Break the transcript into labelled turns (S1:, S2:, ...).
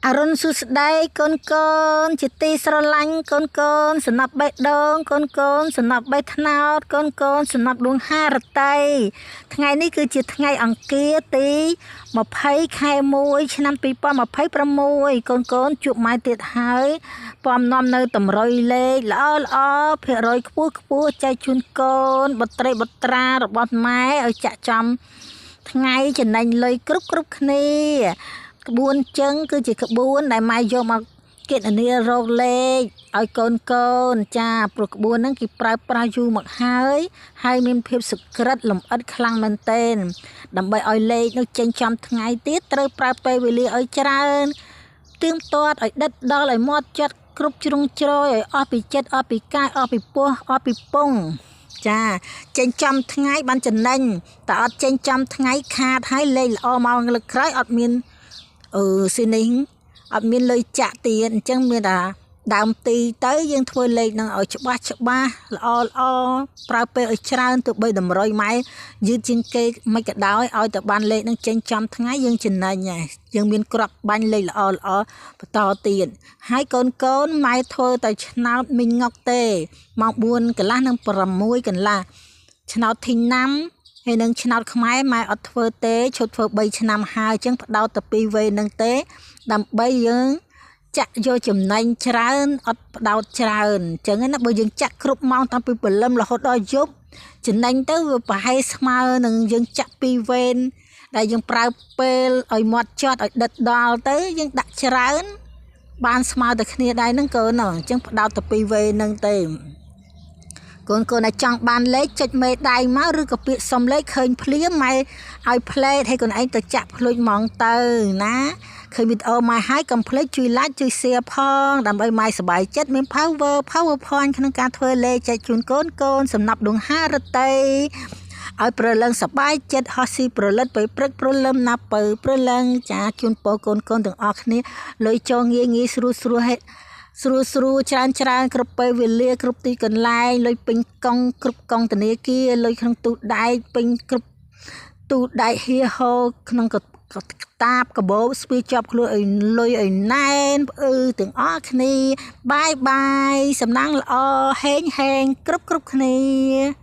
S1: អរុនសុស្ដីកូនជាទីស្រឡាញ់កូនសំណាប់បេះដូងកូនសំណាប់បេះថ្នោតកូនសំណាប់ដួងហារតីថ្ងៃនេះគឺជាថ្ងៃអង្គារទី20 ខែ 1 ឆ្នាំ 2026 កូនជួបម៉ែទៀតហើយពំនាំនៅតម្រុយលេខល្អភាគរយខ្ពស់ចែកជូនកូនបុត្រីបុត្រារបស់ម៉ែឲ្យចាក់ចំថ្ងៃចំណេញលុយគ្រប់គ្នាក្បួនចឹងគឺជាក្បួនដែលម៉ែយកមកគណនារោគលេខឲ្យកូនចាព្រោះក្បួនហ្នឹងគេប្រើប្រាស់យូរមកហើយមានភាពសុក្រិតលម្អិតខ្លាំងមែនទែនដើម្បីឲ្យលេខនោះចេញចំថ្ងៃទៀតត្រូវប្រើពេលវេលាឲ្យច្រើនទៀងទាត់ឲ្យដិតដល់ឲ្យមាត់ចត់គ្រប់ជ្រុងជ្រោយឲ្យអស់ពីចិត្តអស់ពីកាយអស់ពីពោះអស់ពីពងចាចេញចំថ្ងៃបានចំណេញតែអត់ចេញចំថ្ងៃខាតហើយលេខល្អមកលើកក្រោយអត់មានស៊ីនេះអត់មានលុយចាក់ទៀតអញ្ចឹងមានតែដើមទីទៅយើងធ្វើលេខនឹងឲ្យច្បាស់ល្អប្រើពេលឲ្យច្រើនទៅបីតម្រុយម៉ែយឺតជាងគេមិនក៏ដោយឲ្យតែបានលេខនឹងចេញចំថ្ងៃយើងចំណេញហើយយើងមានក្របបាញ់លេខល្អបន្តទៀតហើយកូនម៉ែធ្វើតែឆ្នោតមីងងុកទេម៉ោង 4 កន្លះនិង 6 កន្លះឆ្នោតធីណាំហើយនឹងឆ្នោតខ្មែរម៉ែអត់ធ្វើទេឈប់ធ្វើ3ឆ្នាំហើយអញ្ចឹងផ្ដោតតែពីវេនឹងទេដើម្បីយើងចាក់យកចំណេញច្រើនអត់ផ្ដោតច្រើនអញ្ចឹងណាបើយើងចាក់គ្រប់ម៉ោងតាំងពីព្រលឹមរហូតដល់យប់ចំណេញទៅវាប្រហែលស្មើនឹងយើងចាក់ពីវេនដែលយើងប្រើពេលឲ្យមាត់ចត់ឲ្យដិតដល់ទៅយើងដាក់ច្រើនបានស្មើតែគ្នាដែរហ្នឹងកូនអញ្ចឹងផ្ដោតតែពីវេនឹងទេកូនដែលចង់បានលេខចុចមេដៃមកឬក៏ពាក្យសុំលេខឃើញភ្លាមម៉ែឲ្យផ្លេតឲ្យកូនឯងទៅចាក់ភ្លុចហ្មងទៅណាឃើញវីដេអូម៉ែហើយកុំភ្លេចជួយ like ជួយ share ផងដើម្បីម៉ែសប្បាយចិត្តមាន power point ក្នុងការធ្វើលេខចែកជូនកូនសំណាប់ដួងហារតីឲ្យប្រលឹងសប្បាយចិត្តហោះស៊ីប្រលិតទៅព្រឹកប្រលឹមណាពៅប្រលឹងចាជូនពរកូនទាំងអស់គ្នាលុយចូលងាយស្រួលហេតុស្រួលច្រើនគ្រប់ពេលវេលាគ្រប់ទីកន្លែងលុយពេញកង់គ្រប់កង់ធនាគារលុយក្នុងទូដែកពេញគ្រប់ទូដែកហៀហោក្នុងតាបកបោស្ពីជាប់ខ្លួនឲ្យលុយឲ្យណែនទាំងអស់គ្នាបាយសំណាងល្អហេងគ្រប់គ្នា